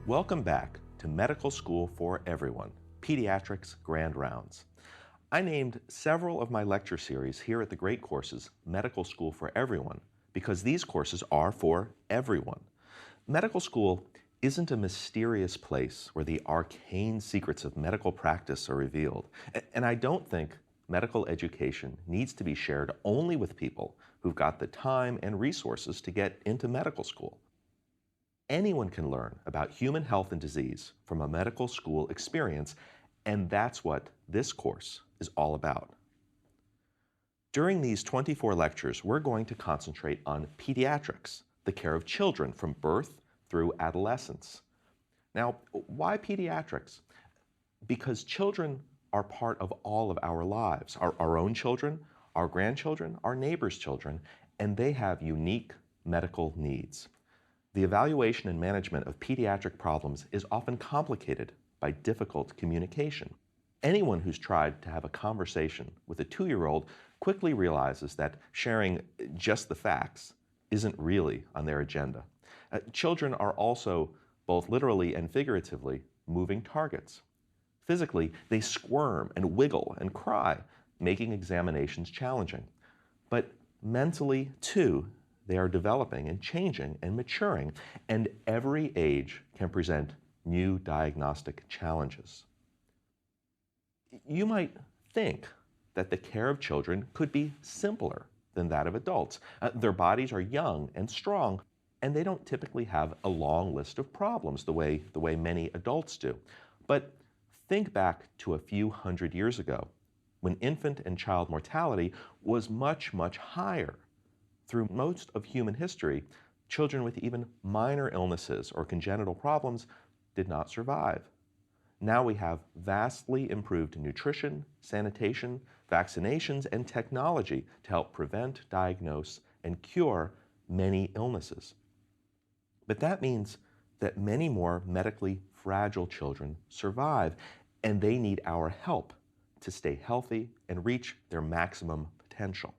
Welcome back to Medical School for Everyone, Pediatrics Grand Rounds. I named several of my lecture series here at the Great Courses Medical School for Everyone because these courses are for everyone. Medical school isn't a mysterious place where the arcane secrets of medical practice are revealed. And I don't think medical education needs to be shared only with people who've got the time and resources to get into medical school. Anyone can learn about human health and disease from a medical school experience, and that's what this course is all about. During these 24 lectures, we're going to concentrate on pediatrics, the care of children from birth through adolescence. Now, why pediatrics? Because children are part of all of our lives, our own children, our grandchildren, our neighbors' children, and they have unique medical needs. The evaluation and management of pediatric problems is often complicated by difficult communication. Anyone who's tried to have a conversation with a 2-year-old quickly realizes that sharing just the facts isn't really on their agenda. Children are also, both literally and figuratively, moving targets. Physically, they squirm and wiggle and cry, making examinations challenging. But mentally, too, they are developing and changing and maturing, and every age can present new diagnostic challenges. You might think that the care of children could be simpler than that of adults. Their bodies are young and strong, and they don't typically have a long list of problems the way many adults do. But think back to a few hundred years ago, when infant and child mortality was much, much higher. Through most of human history, children with even minor illnesses or congenital problems did not survive. Now we have vastly improved nutrition, sanitation, vaccinations, and technology to help prevent, diagnose, and cure many illnesses. But that means that many more medically fragile children survive, and they need our help to stay healthy and reach their maximum potential.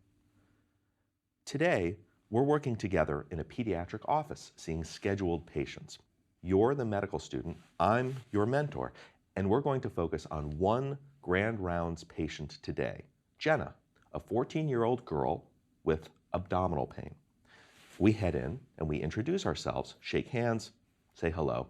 Today, we're working together in a pediatric office, seeing scheduled patients. You're the medical student, I'm your mentor, and we're going to focus on one Grand Rounds patient today, Jenna, a 14-year-old girl with abdominal pain. We head in and we introduce ourselves, shake hands, say hello.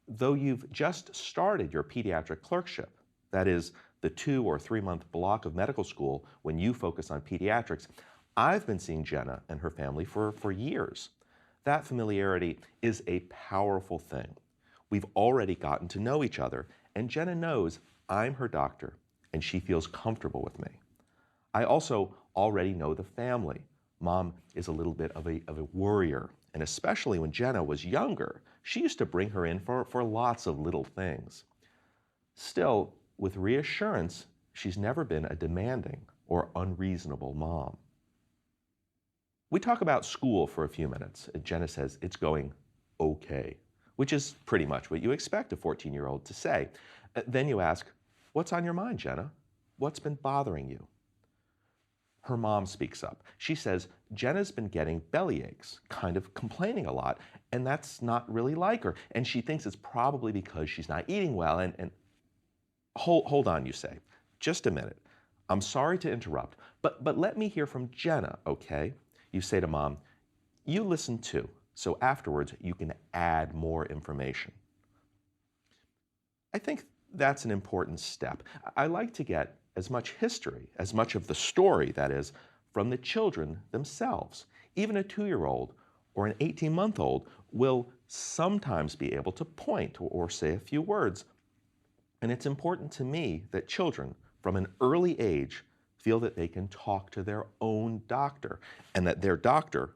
Though you've just started your pediatric clerkship, that is the 2 or 3 month block of medical school when you focus on pediatrics, I've been seeing Jenna and her family for years. That familiarity is a powerful thing. We've already gotten to know each other, and Jenna knows I'm her doctor, and she feels comfortable with me. I also already know the family. Mom is a little bit of a worrier, and especially when Jenna was younger, she used to bring her in for lots of little things. Still, with reassurance, she's never been a demanding or unreasonable mom. We talk about school for a few minutes. Jenna says it's going okay, which is pretty much what you expect a 14-year-old to say. Then you ask, what's on your mind, Jenna? What's been bothering you? Her mom speaks up. She says Jenna's been getting belly aches, kind of complaining a lot, and that's not really like her. And she thinks it's probably because she's not eating well. And hold on, you say. Just a minute. I'm sorry to interrupt, but let me hear from Jenna, okay? You say to mom, you listen too, so afterwards you can add more information. I think that's an important step. I like to get as much history, as much of the story, that is, from the children themselves. Even a 2-year-old or an 18-month-old will sometimes be able to point or say a few words. And it's important to me that children from an early age feel that they can talk to their own doctor and that their doctor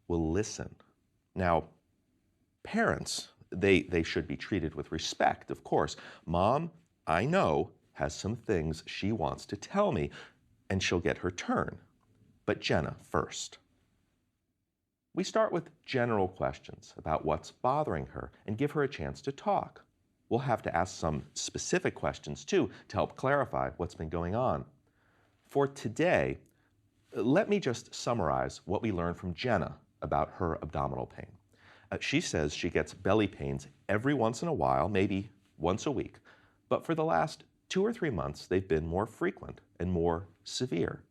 will listen. Now, parents, they should be treated with respect, of course. Mom, I know, has some things she wants to tell me, and she'll get her turn. But Jenna first. We start with general questions about what's bothering her and give her a chance to talk. We'll have to ask some specific questions too to help clarify what's been going on. For today, let me just summarize what we learned from Jenna about her abdominal pain. She says she gets belly pains every once in a while, maybe once a week, but for the last 2 or 3 months, they've been more frequent and more severe.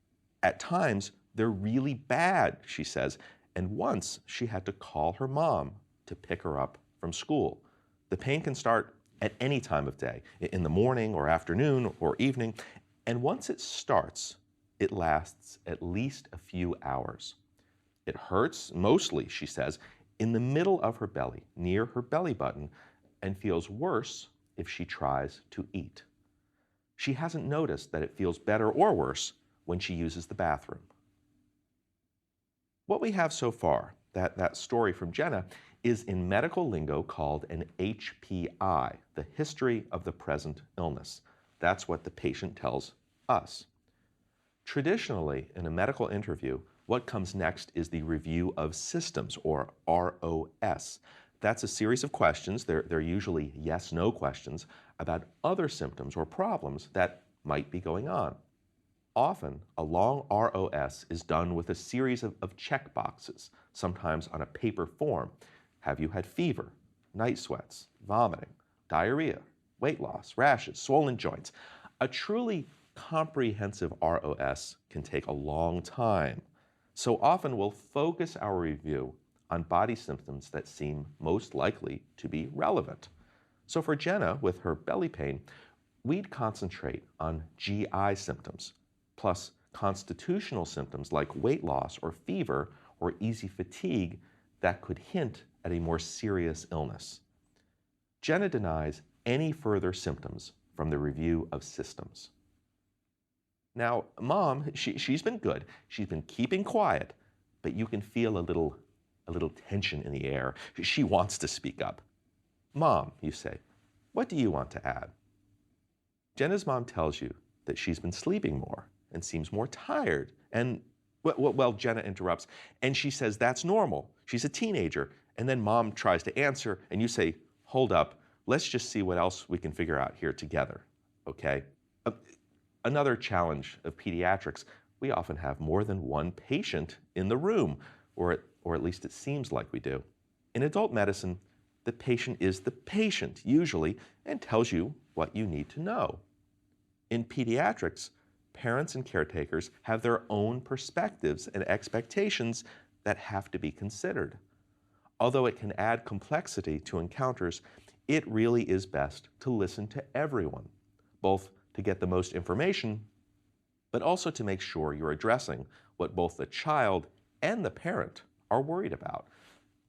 At times, they're really bad, she says, and once she had to call her mom to pick her up from school. The pain can start at any time of day, in the morning or afternoon or evening, and once it starts, it lasts at least a few hours. It hurts mostly, she says, in the middle of her belly, near her belly button, and feels worse if she tries to eat. She hasn't noticed that it feels better or worse when she uses the bathroom. What we have so far, that story from Jenna, is in medical lingo called an HPI, the history of the present illness. That's what the patient tells us. Traditionally, in a medical interview, what comes next is the review of systems, or ROS. That's a series of questions, they're usually yes-no questions, about other symptoms or problems that might be going on. Often, a long ROS is done with a series of check boxes, sometimes on a paper form. Have you had fever, night sweats, vomiting, diarrhea, weight loss, rashes, swollen joints? A truly comprehensive ROS can take a long time. So often we'll focus our review on body symptoms that seem most likely to be relevant. So for Jenna, with her belly pain, we'd concentrate on GI symptoms, plus constitutional symptoms like weight loss or fever or easy fatigue that could hint at a more serious illness. Jenna denies any further symptoms from the review of systems. Now, Mom, she's been good. She's been keeping quiet, but you can feel a little tension in the air. She wants to speak up. Mom, you say, what do you want to add? Jenna's mom tells you that she's been sleeping more and seems more tired. And, well, Jenna interrupts, and she says that's normal. She's a teenager. And then Mom tries to answer, and you say, hold up, let's just see what else we can figure out here together, okay? Another challenge of pediatrics, we often have more than one patient in the room, or at least it seems like we do. In adult medicine, the patient is the patient, usually, and tells you what you need to know. In pediatrics, parents and caretakers have their own perspectives and expectations that have to be considered. Although it can add complexity to encounters, it really is best to listen to everyone, both to get the most information, but also to make sure you're addressing what both the child and the parent are worried about.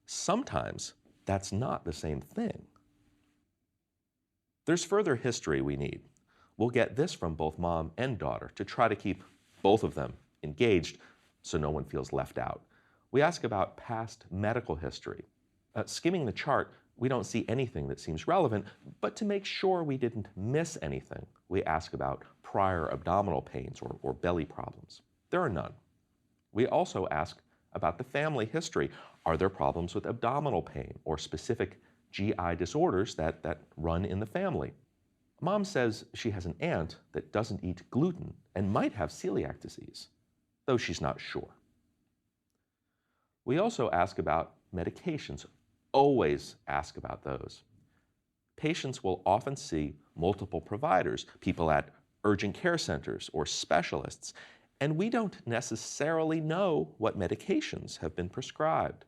Sometimes that's not the same thing. There's further history we need. We'll get this from both mom and daughter to try to keep both of them engaged so no one feels left out. We ask about past medical history. Skimming the chart, we don't see anything that seems relevant, but to make sure we didn't miss anything, we ask about prior abdominal pains or belly problems. There are none. We also ask about the family history. Are there problems with abdominal pain or specific GI disorders that run in the family? Mom says she has an aunt that doesn't eat gluten and might have celiac disease, though she's not sure. We also ask about medications. Always ask about those. Patients will often see multiple providers, people at urgent care centers or specialists, and we don't necessarily know what medications have been prescribed.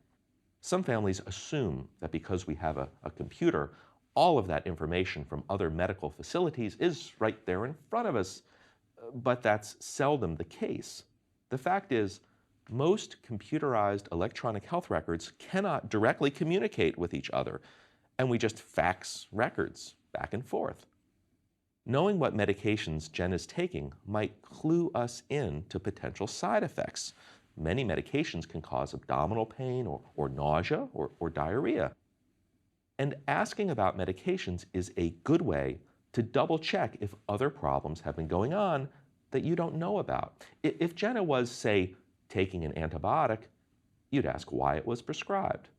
Some families assume that because we have a computer, all of that information from other medical facilities is right there in front of us, but that's seldom the case. The fact is, most computerized electronic health records cannot directly communicate with each other, and we just fax records back and forth. Knowing what medications Jen is taking might clue us in to potential side effects. Many medications can cause abdominal pain or nausea or diarrhea. And asking about medications is a good way to double check if other problems have been going on that you don't know about. If Jenna was, say, taking an antibiotic, you'd ask why it was prescribed.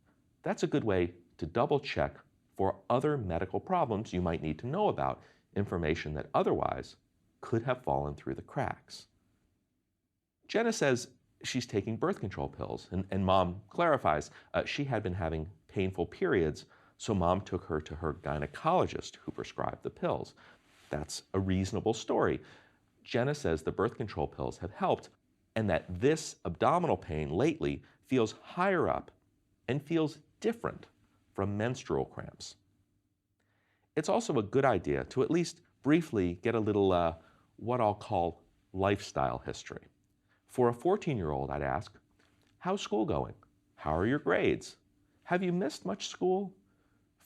That's a good way to double check for other medical problems you might need to know about, information that otherwise could have fallen through the cracks. Jenna says she's taking birth control pills. And mom clarifies she had been having painful periods, so mom took her to her gynecologist who prescribed the pills. That's a reasonable story. Jenna says the birth control pills have helped and that this abdominal pain lately feels higher up and feels different from menstrual cramps. It's also a good idea to at least briefly get a little what I'll call lifestyle history. For a 14-year-old, I'd ask, how's school going? How are your grades? Have you missed much school?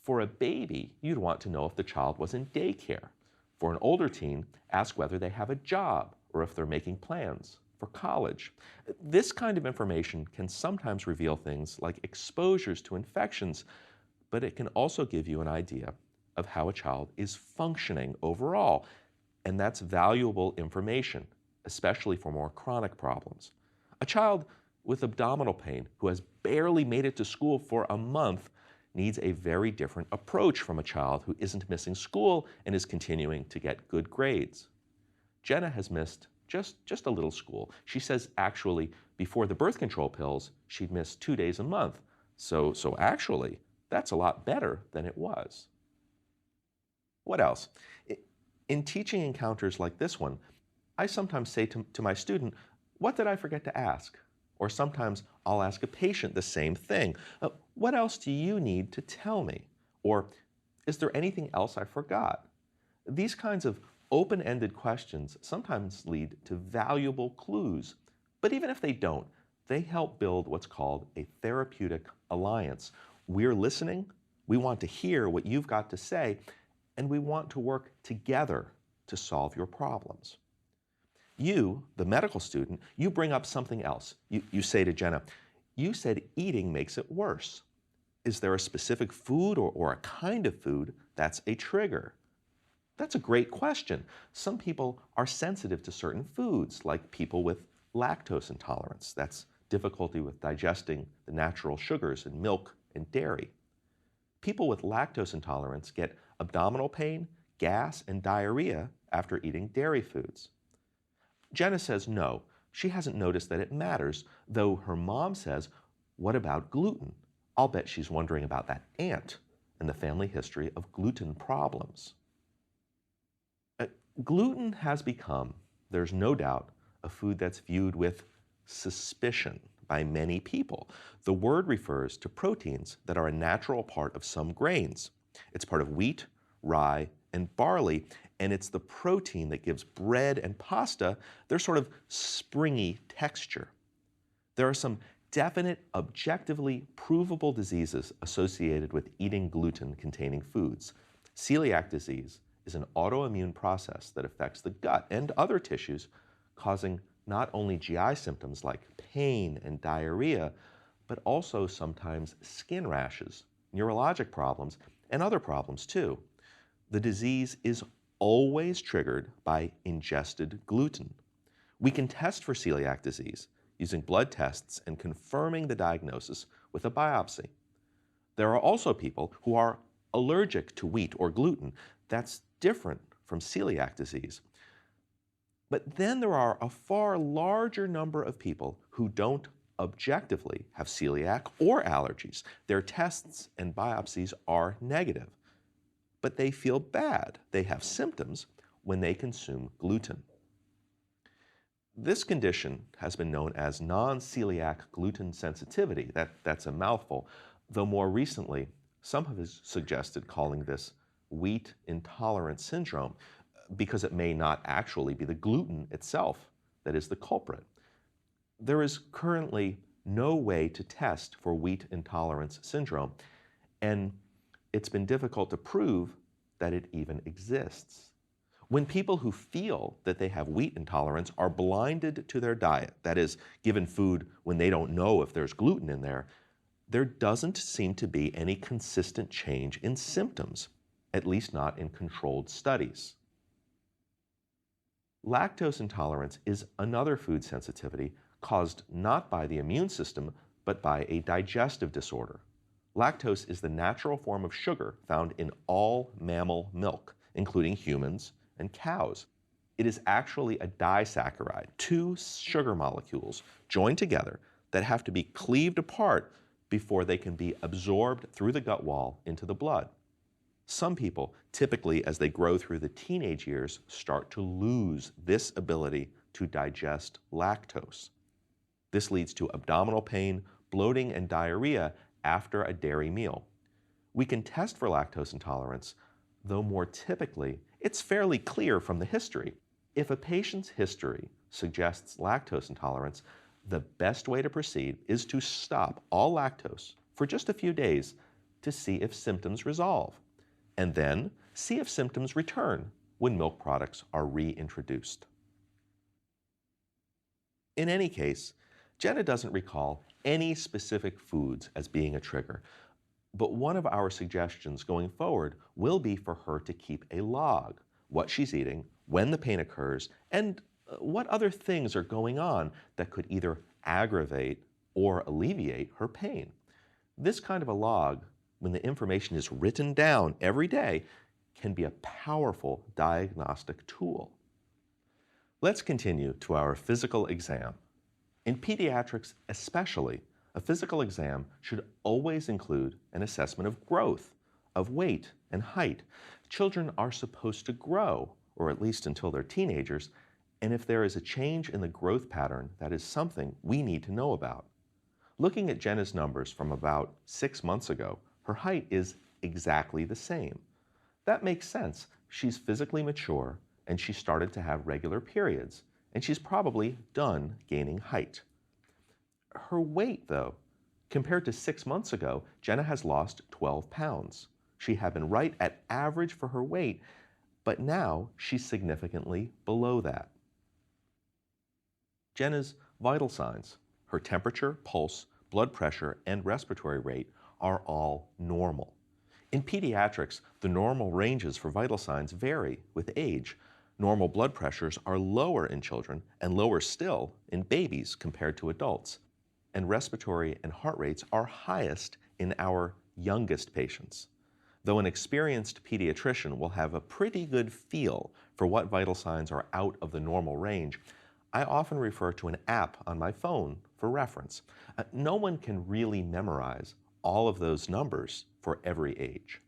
For a baby, you'd want to know if the child was in daycare. For an older teen, ask whether they have a job or if they're making plans for college. This kind of information can sometimes reveal things like exposures to infections, but it can also give you an idea of how a child is functioning overall. And that's valuable information, especially for more chronic problems. A child with abdominal pain who has barely made it to school for a month needs a very different approach from a child who isn't missing school and is continuing to get good grades. Jenna has missed just a little school. She says actually before the birth control pills, she'd miss 2 days a month. So actually, that's a lot better than it was. What else? In teaching encounters like this one, I sometimes say to my student, what did I forget to ask? Or sometimes I'll ask a patient the same thing. What else do you need to tell me? Or is there anything else I forgot? These kinds of open-ended questions sometimes lead to valuable clues. But even if they don't, they help build what's called a therapeutic alliance. We're listening, we want to hear what you've got to say, and we want to work together to solve your problems. You, the medical student, you bring up something else. You say to Jenna, you said eating makes it worse. Is there a specific food or a kind of food that's a trigger? That's a great question. Some people are sensitive to certain foods, like people with lactose intolerance. That's difficulty with digesting the natural sugars in milk and dairy. People with lactose intolerance get abdominal pain, gas, and diarrhea after eating dairy foods. Jenna says no, she hasn't noticed that it matters, though her mom says, what about gluten? I'll bet she's wondering about that aunt and the family history of gluten problems. Gluten has become, there's no doubt, a food that's viewed with suspicion by many people. The word refers to proteins that are a natural part of some grains. It's part of wheat, rye, and barley, and it's the protein that gives bread and pasta their sort of springy texture. There are some definite, objectively provable diseases associated with eating gluten-containing foods. Celiac disease is an autoimmune process that affects the gut and other tissues, causing not only GI symptoms like pain and diarrhea, but also sometimes skin rashes, neurologic problems, and other problems too. The disease is always triggered by ingested gluten. We can test for celiac disease using blood tests and confirming the diagnosis with a biopsy. There are also people who are allergic to wheat or gluten. That's different from celiac disease. But then there are a far larger number of people who don't objectively have celiac or allergies. Their tests and biopsies are negative, but they feel bad. They have symptoms when they consume gluten. This condition has been known as non-celiac gluten sensitivity. That's a mouthful, though more recently, some have suggested calling this wheat intolerance syndrome because it may not actually be the gluten itself that is the culprit. There is currently no way to test for wheat intolerance syndrome, and it's been difficult to prove that it even exists. When people who feel that they have wheat intolerance are blinded to their diet, that is, given food when they don't know if there's gluten in there doesn't seem to be any consistent change in symptoms, at least not in controlled studies. Lactose intolerance is another food sensitivity caused not by the immune system, but by a digestive disorder. Lactose is the natural form of sugar found in all mammal milk, including humans and cows. It is actually a disaccharide, two sugar molecules joined together that have to be cleaved apart before they can be absorbed through the gut wall into the blood. Some people, typically as they grow through the teenage years, start to lose this ability to digest lactose. This leads to abdominal pain, bloating, and diarrhea after a dairy meal. We can test for lactose intolerance, though more typically, it's fairly clear from the history. If a patient's history suggests lactose intolerance, the best way to proceed is to stop all lactose for just a few days to see if symptoms resolve, and then see if symptoms return when milk products are reintroduced. In any case, Jenna doesn't recall any specific foods as being a trigger, but one of our suggestions going forward will be for her to keep a log, what she's eating, when the pain occurs, and what other things are going on that could either aggravate or alleviate her pain. This kind of a log, when the information is written down every day, can be a powerful diagnostic tool. Let's continue to our physical exam. In pediatrics especially, a physical exam should always include an assessment of growth, of weight and height. Children are supposed to grow, or at least until they're teenagers, and if there is a change in the growth pattern, that is something we need to know about. Looking at Jenna's numbers from about 6 months ago, her height is exactly the same. That makes sense. She's physically mature, and she started to have regular periods, and she's probably done gaining height. Her weight, though, compared to 6 months ago, Jenna has lost 12 pounds. She had been right at average for her weight, but now she's significantly below that. Jenna's vital signs, her temperature, pulse, blood pressure, and respiratory rate are all normal. In pediatrics, the normal ranges for vital signs vary with age. Normal blood pressures are lower in children and lower still in babies compared to adults. And respiratory and heart rates are highest in our youngest patients. Though an experienced pediatrician will have a pretty good feel for what vital signs are out of the normal range, I often refer to an app on my phone for reference. No one can really memorize all of those numbers for every age.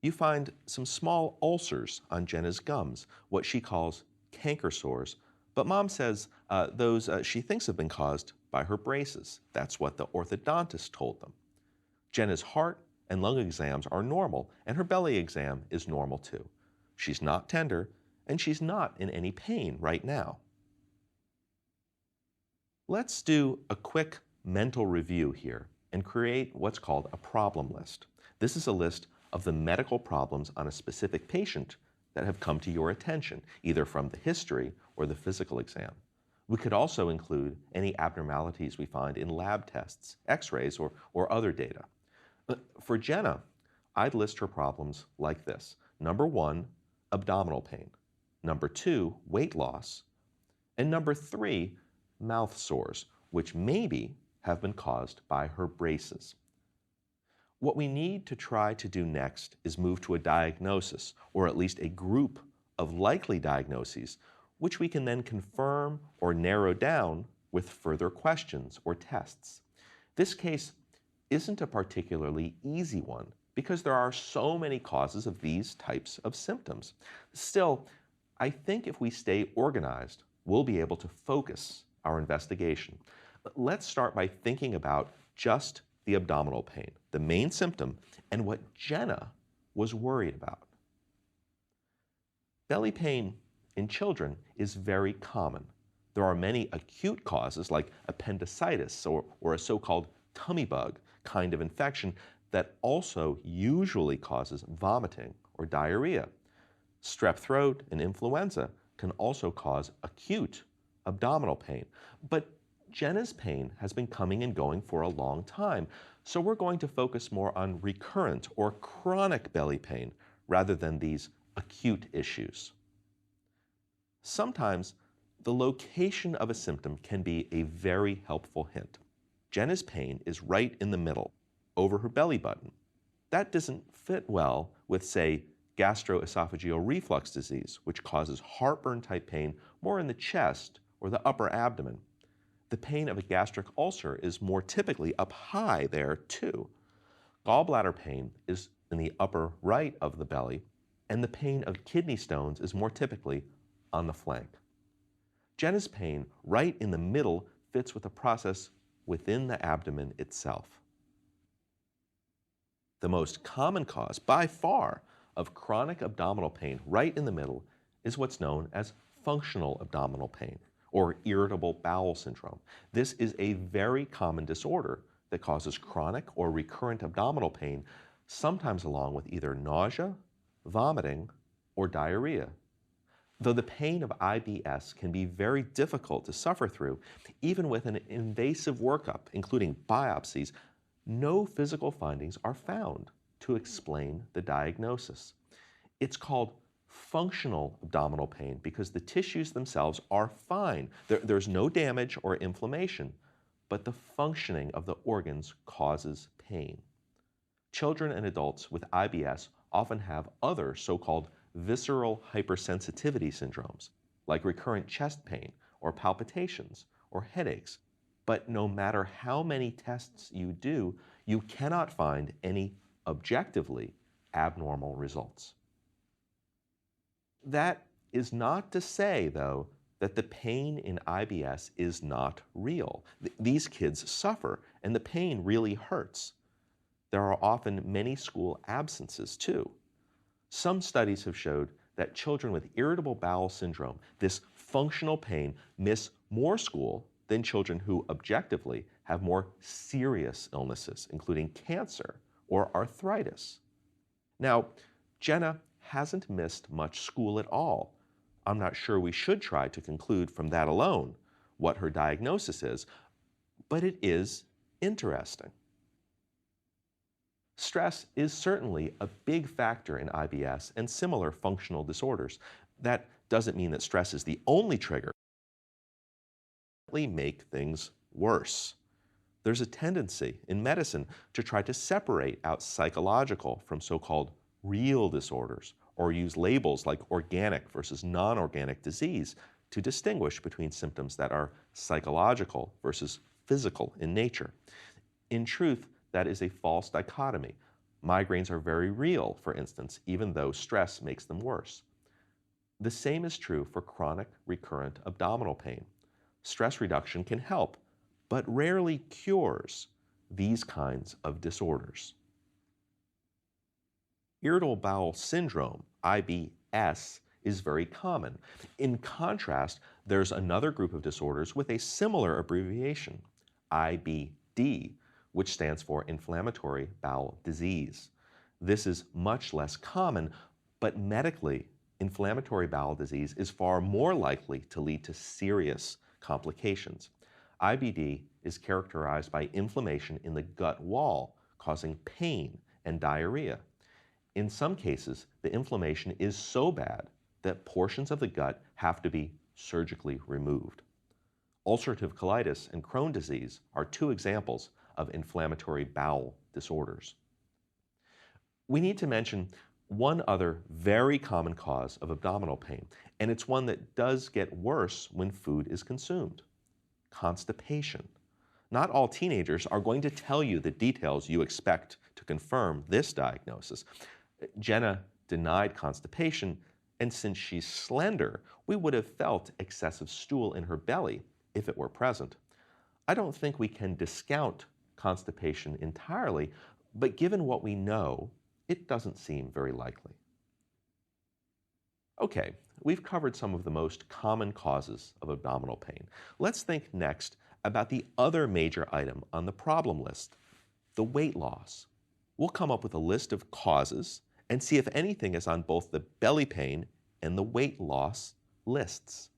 You find some small ulcers on Jenna's gums, what she calls canker sores, but Mom says those she thinks have been caused by her braces. That's what the orthodontist told them. Jenna's heart and lung exams are normal, and her belly exam is normal too. She's not tender, and she's not in any pain right now. Let's do a quick mental review here and create what's called a problem list. This is a list of the medical problems on a specific patient that have come to your attention, either from the history or the physical exam. We could also include any abnormalities we find in lab tests, x-rays, or other data. For Jenna, I'd list her problems like this. Number 1, abdominal pain. Number 2, weight loss. And number 3, mouth sores, which maybe have been caused by her braces. What we need to try to do next is move to a diagnosis, or at least a group of likely diagnoses, which we can then confirm or narrow down with further questions or tests. This case isn't a particularly easy one because there are so many causes of these types of symptoms. Still, I think if we stay organized, we'll be able to focus our investigation. Let's start by thinking about just the abdominal pain, the main symptom, and what Jenna was worried about. Belly pain in children is very common. There are many acute causes like appendicitis or a so-called tummy bug kind of infection that also usually causes vomiting or diarrhea. Strep throat and influenza can also cause acute abdominal pain. But Jenna's pain has been coming and going for a long time, so we're going to focus more on recurrent or chronic belly pain rather than these acute issues. Sometimes the location of a symptom can be a very helpful hint. Jenna's pain is right in the middle, over her belly button. That doesn't fit well with, say, gastroesophageal reflux disease, which causes heartburn-type pain more in the chest or the upper abdomen. The pain of a gastric ulcer is more typically up high there, too. Gallbladder pain is in the upper right of the belly, and the pain of kidney stones is more typically on the flank. Jenna's pain right in the middle fits with a process within the abdomen itself. The most common cause, by far, of chronic abdominal pain right in the middle is what's known as functional abdominal pain, or irritable bowel syndrome. This is a very common disorder that causes chronic or recurrent abdominal pain, sometimes along with either nausea, vomiting, or diarrhea. Though the pain of IBS can be very difficult to suffer through, even with an invasive workup, including biopsies, no physical findings are found to explain the diagnosis. It's called functional abdominal pain because the tissues themselves are fine. There's no damage or inflammation, but the functioning of the organs causes pain. Children and adults with IBS often have other so-called visceral hypersensitivity syndromes, like recurrent chest pain or palpitations or headaches. But no matter how many tests you do, you cannot find any objectively abnormal results. That is not to say, though, that the pain in IBS is not real. These kids suffer, and the pain really hurts. There are often many school absences, too. Some studies have showed that children with irritable bowel syndrome, this functional pain, miss more school than children who objectively have more serious illnesses, including cancer or arthritis. Now, Jenna hasn't missed much school at all. I'm not sure we should try to conclude from that alone what her diagnosis is, but it is interesting. Stress is certainly a big factor in IBS and similar functional disorders. That doesn't mean that stress is the only trigger. Make things worse. There's a tendency in medicine to try to separate out psychological from so-called real disorders, or use labels like organic versus non-organic disease to distinguish between symptoms that are psychological versus physical in nature. In truth, that is a false dichotomy. Migraines are very real, for instance, even though stress makes them worse. The same is true for chronic recurrent abdominal pain. Stress reduction can help, but rarely cures these kinds of disorders. Irritable bowel syndrome, IBS, is very common. In contrast, there's another group of disorders with a similar abbreviation, IBD, which stands for inflammatory bowel disease. This is much less common, but medically, inflammatory bowel disease is far more likely to lead to serious complications. IBD is characterized by inflammation in the gut wall, causing pain and diarrhea. In some cases, the inflammation is so bad that portions of the gut have to be surgically removed. Ulcerative colitis and Crohn's disease are two examples of inflammatory bowel disorders. We need to mention one other very common cause of abdominal pain, and it's one that does get worse when food is consumed: constipation. Not all teenagers are going to tell you the details you expect to confirm this diagnosis. Jenna denied constipation, and since she's slender, we would have felt excessive stool in her belly if it were present. I don't think we can discount constipation entirely, but given what we know, it doesn't seem very likely. Okay, we've covered some of the most common causes of abdominal pain. Let's think next about the other major item on the problem list, the weight loss. We'll come up with a list of causes and see if anything is on both the belly pain and the weight loss lists.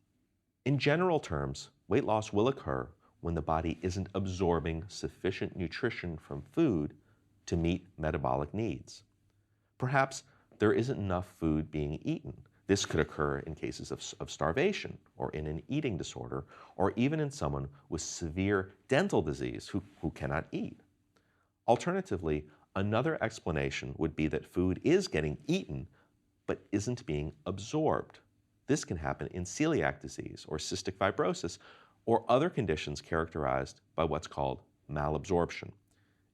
In general terms, weight loss will occur when the body isn't absorbing sufficient nutrition from food to meet metabolic needs. Perhaps there isn't enough food being eaten. This could occur in cases of starvation, or in an eating disorder, or even in someone with severe dental disease who cannot eat. Alternatively, another explanation would be that food is getting eaten, but isn't being absorbed. This can happen in celiac disease or cystic fibrosis or other conditions characterized by what's called malabsorption.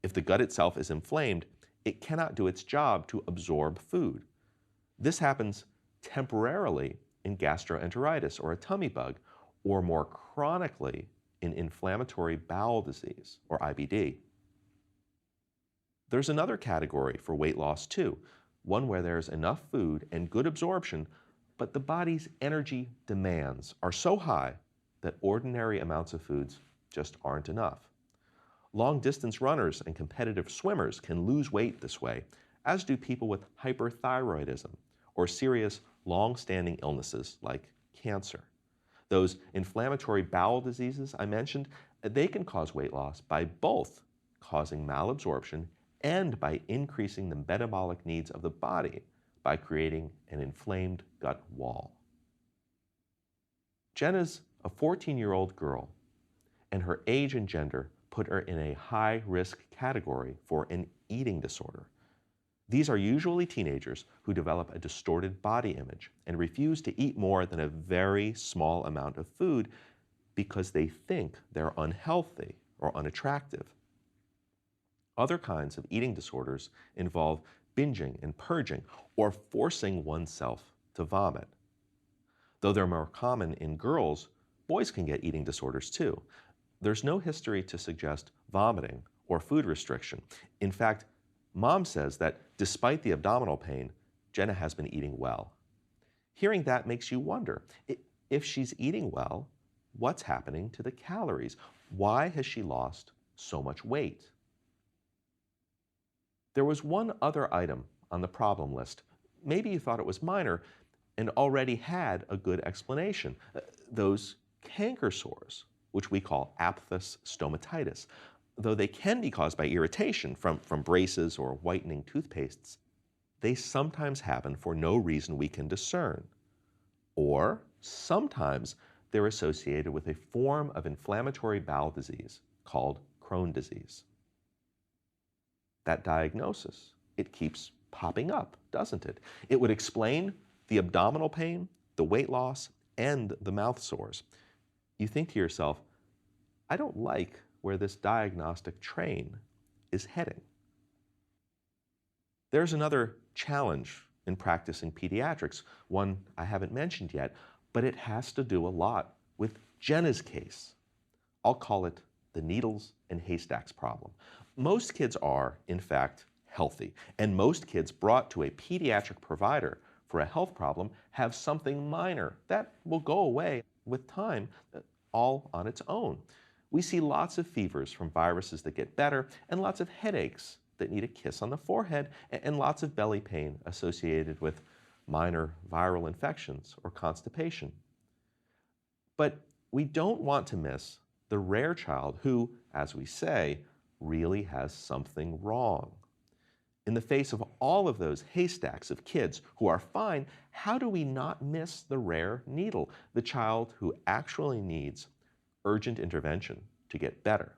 If the gut itself is inflamed, it cannot do its job to absorb food. This happens temporarily in gastroenteritis or a tummy bug, or more chronically in inflammatory bowel disease or IBD. There's another category for weight loss too, one where there's enough food and good absorption, but the body's energy demands are so high that ordinary amounts of foods just aren't enough. Long-distance runners and competitive swimmers can lose weight this way, as do people with hyperthyroidism or serious long-standing illnesses like cancer. Those inflammatory bowel diseases I mentioned, they can cause weight loss by both causing malabsorption and by increasing the metabolic needs of the body by creating an inflamed gut wall. Jenna's a 14-year-old girl, and her age and gender put her in a high-risk category for an eating disorder. These are usually teenagers who develop a distorted body image and refuse to eat more than a very small amount of food because they think they're unhealthy or unattractive. Other kinds of eating disorders involve binging and purging or forcing oneself to vomit. Though they're more common in girls, boys can get eating disorders too. There's no history to suggest vomiting or food restriction. In fact, Mom says that despite the abdominal pain, Jenna has been eating well. Hearing that makes you wonder, if she's eating well, what's happening to the calories? Why has she lost so much weight? There was one other item on the problem list. Maybe you thought it was minor and already had a good explanation. Those canker sores, which we call aphthous stomatitis. Though they can be caused by irritation from braces or whitening toothpastes, they sometimes happen for no reason we can discern. Or sometimes they're associated with a form of inflammatory bowel disease called Crohn's disease. That diagnosis, it keeps popping up, doesn't it? It would explain the abdominal pain, the weight loss, and the mouth sores. You think to yourself, I don't like where this diagnostic train is heading. There's another challenge in practicing pediatrics, one I haven't mentioned yet, but it has to do a lot with Jenna's case. I'll call it the needles and haystacks problem. Most kids are, in fact, healthy, and most kids brought to a pediatric provider for a health problem have something minor that will go away with time, all on its own. We see lots of fevers from viruses that get better, and lots of headaches that need a kiss on the forehead, and lots of belly pain associated with minor viral infections or constipation. But we don't want to miss the rare child who, as we say, really has something wrong. In the face of all of those haystacks of kids who are fine, how do we not miss the rare needle, the child who actually needs urgent intervention to get better?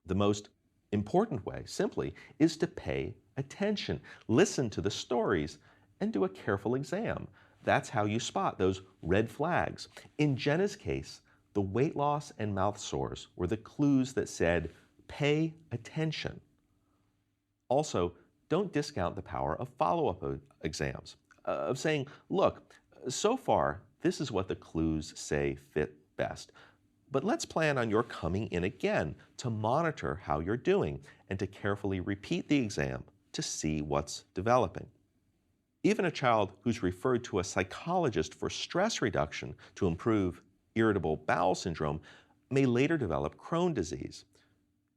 The most important way, simply, is to pay attention, listen to the stories, and do a careful exam. That's how you spot those red flags. In Jenna's case, the weight loss and mouth sores were the clues that said, pay attention. Also, don't discount the power of follow-up exams, of saying, look, so far, this is what the clues say fit best. But let's plan on your coming in again to monitor how you're doing and to carefully repeat the exam to see what's developing. Even a child who's referred to a psychologist for stress reduction to improve irritable bowel syndrome may later develop Crohn's disease.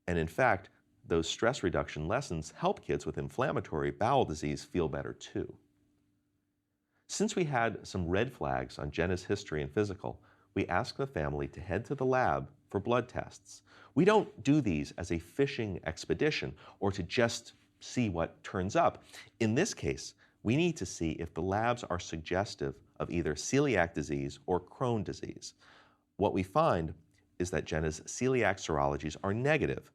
And in fact, those stress reduction lessons help kids with inflammatory bowel disease feel better too. Since we had some red flags on Jenna's history and physical, we asked the family to head to the lab for blood tests. We don't do these as a fishing expedition or to just see what turns up. In this case, we need to see if the labs are suggestive of either celiac disease or Crohn's disease. What we find is that Jenna's celiac serologies are negative,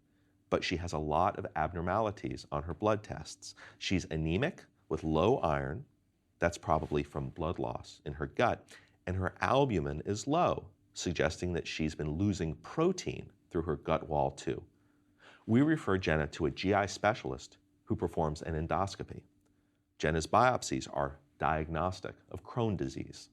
but she has a lot of abnormalities on her blood tests. She's anemic, with low iron, that's probably from blood loss in her gut, and her albumin is low, suggesting that she's been losing protein through her gut wall too. We refer Jenna to a GI specialist who performs an endoscopy. Jenna's biopsies are diagnostic of Crohn's disease.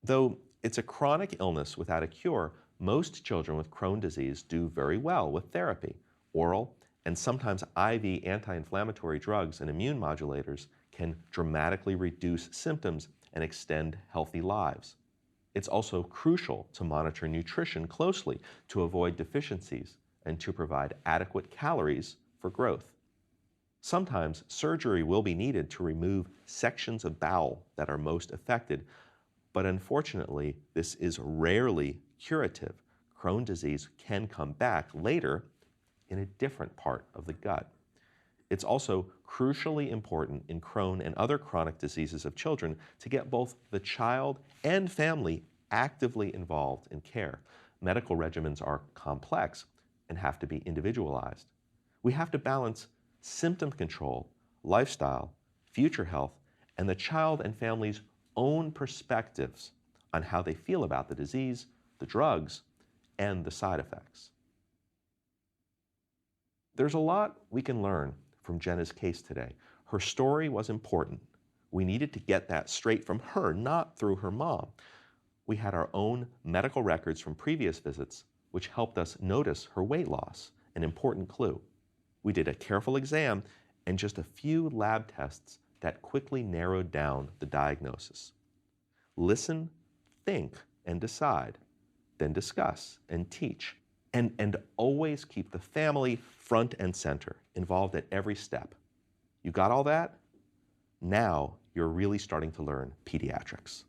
Though it's a chronic illness without a cure, most children with Crohn's disease do very well with therapy. Oral and sometimes IV anti-inflammatory drugs and immune modulators can dramatically reduce symptoms and extend healthy lives. It's also crucial to monitor nutrition closely to avoid deficiencies and to provide adequate calories for growth. Sometimes surgery will be needed to remove sections of bowel that are most affected, but unfortunately, this is rarely curative. Crohn's disease can come back later in a different part of the gut. It's also crucially important in Crohn and other chronic diseases of children to get both the child and family actively involved in care. Medical regimens are complex and have to be individualized. We have to balance symptom control, lifestyle, future health, and the child and family's own perspectives on how they feel about the disease, the drugs, and the side effects. There's a lot we can learn from Jenna's case today. Her story was important. We needed to get that straight from her, not through her mom. We had our own medical records from previous visits, which helped us notice her weight loss, an important clue. We did a careful exam and just a few lab tests that quickly narrowed down the diagnosis. Listen, think, and decide, then discuss and teach. And always keep the family front and center, involved at every step. You got all that? Now you're really starting to learn pediatrics.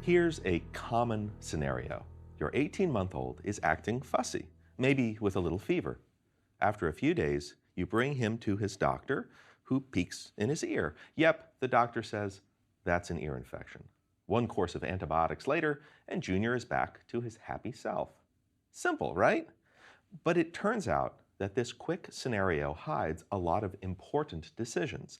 Here's a common scenario. Your 18-month-old is acting fussy, maybe with a little fever. After a few days, you bring him to his doctor, who peeks in his ear. Yep, the doctor says, that's an ear infection. One course of antibiotics later, and Junior is back to his happy self. Simple, right? But it turns out that this quick scenario hides a lot of important decisions.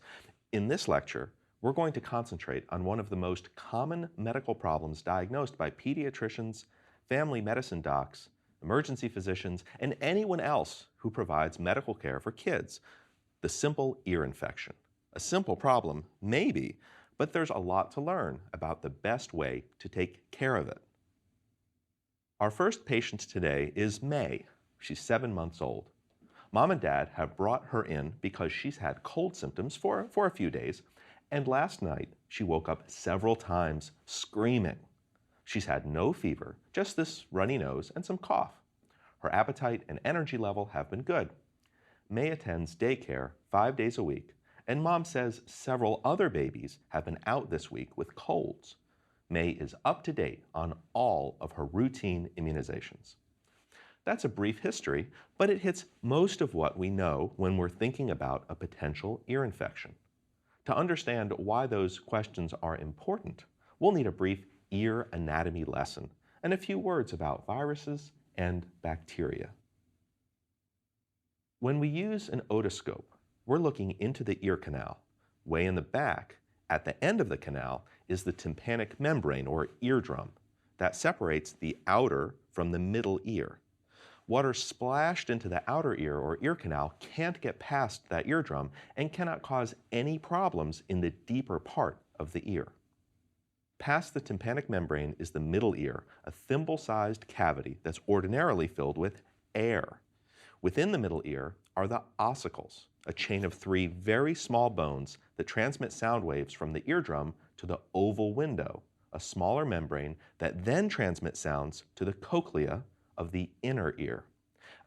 In this lecture, we're going to concentrate on one of the most common medical problems diagnosed by pediatricians, family medicine docs, emergency physicians, and anyone else who provides medical care for kids, the simple ear infection. A simple problem, maybe, but there's a lot to learn about the best way to take care of it. Our first patient today is May. She's 7 months old. Mom and Dad have brought her in because she's had cold symptoms for a few days, and last night she woke up several times screaming. She's had no fever, just this runny nose and some cough. Her appetite and energy level have been good. May attends daycare 5 days a week, and Mom says several other babies have been out this week with colds. May is up to date on all of her routine immunizations. That's a brief history, but it hits most of what we know when we're thinking about a potential ear infection. To understand why those questions are important, we'll need a brief ear anatomy lesson and a few words about viruses and bacteria. When we use an otoscope, we're looking into the ear canal. Way in the back, at the end of the canal, is the tympanic membrane, or eardrum, that separates the outer from the middle ear. Water splashed into the outer ear or ear canal can't get past that eardrum and cannot cause any problems in the deeper part of the ear. Past the tympanic membrane is the middle ear, a thimble-sized cavity that's ordinarily filled with air. Within the middle ear are the ossicles, a chain of 3 very small bones that transmit sound waves from the eardrum to the oval window, a smaller membrane that then transmits sounds to the cochlea of the inner ear.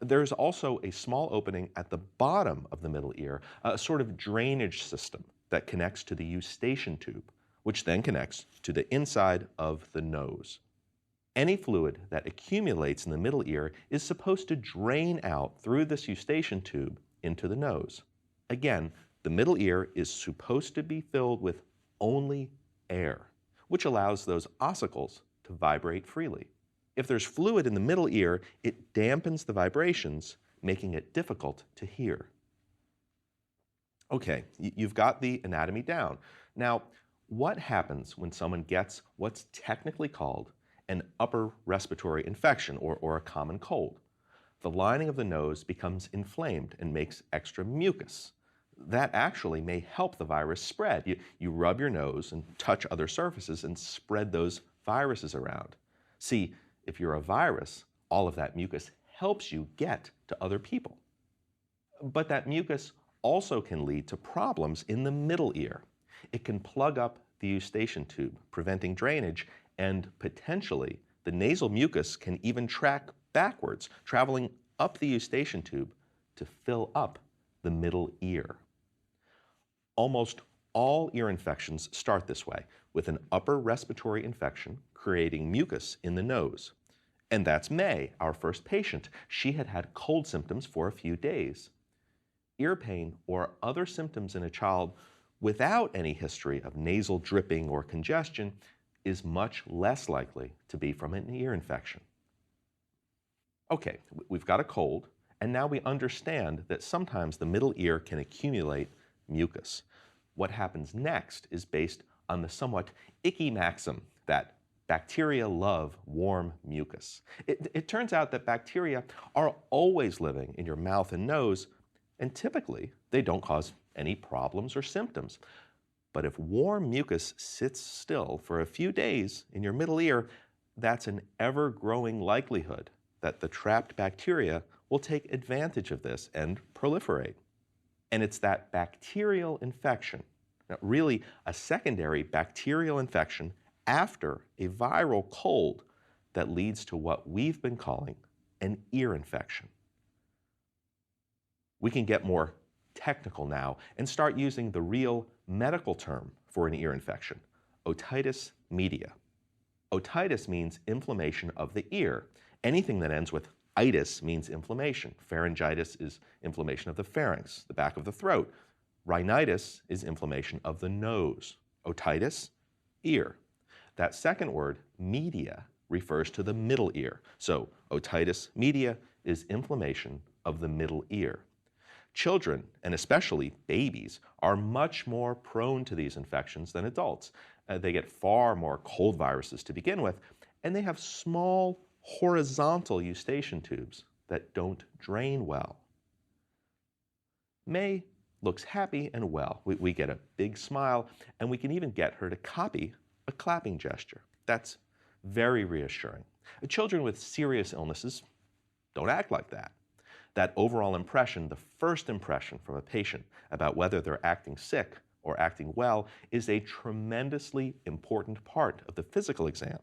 There's also a small opening at the bottom of the middle ear, a sort of drainage system that connects to the eustachian tube, which then connects to the inside of the nose. Any fluid that accumulates in the middle ear is supposed to drain out through this eustachian tube into the nose. Again, the middle ear is supposed to be filled with only air, which allows those ossicles to vibrate freely. If there's fluid in the middle ear, it dampens the vibrations, making it difficult to hear. Okay, you've got the anatomy down. Now, what happens when someone gets what's technically called an upper respiratory infection or a common cold? The lining of the nose becomes inflamed and makes extra mucus. That actually may help the virus spread. You rub your nose and touch other surfaces and spread those viruses around. See, if you're a virus, all of that mucus helps you get to other people. But that mucus also can lead to problems in the middle ear. It can plug up the eustachian tube, preventing drainage, and potentially the nasal mucus can even track backwards, traveling up the eustachian tube to fill up the middle ear. Almost all ear infections start this way, with an upper respiratory infection creating mucus in the nose. And that's May, our first patient. She had had cold symptoms for a few days. Ear pain or other symptoms in a child without any history of nasal dripping or congestion is much less likely to be from an ear infection. Okay, we've got a cold, and now we understand that sometimes the middle ear can accumulate mucus. What happens next is based on the somewhat icky maxim that bacteria love warm mucus. It turns out that bacteria are always living in your mouth and nose, and typically they don't cause any problems or symptoms. But if warm mucus sits still for a few days in your middle ear, that's an ever-growing likelihood that the trapped bacteria will take advantage of this and proliferate. And it's that bacterial infection, really a secondary bacterial infection after a viral cold, that leads to what we've been calling an ear infection. We can get more technical now and start using the real medical term for an ear infection, otitis media. Otitis means inflammation of the ear. Anything that ends with itis means inflammation. Pharyngitis is inflammation of the pharynx, the back of the throat. Rhinitis is inflammation of the nose. Otitis, ear. That second word, media, refers to the middle ear. So otitis media is inflammation of the middle ear. Children, and especially babies, are much more prone to these infections than adults. They get far more cold viruses to begin with, and they have small horizontal eustachian tubes that don't drain well. May looks happy and well. We get a big smile, and we can even get her to copy a clapping gesture. That's very reassuring. Children with serious illnesses don't act like that. That overall impression, the first impression from a patient about whether they're acting sick or acting well, is a tremendously important part of the physical exam.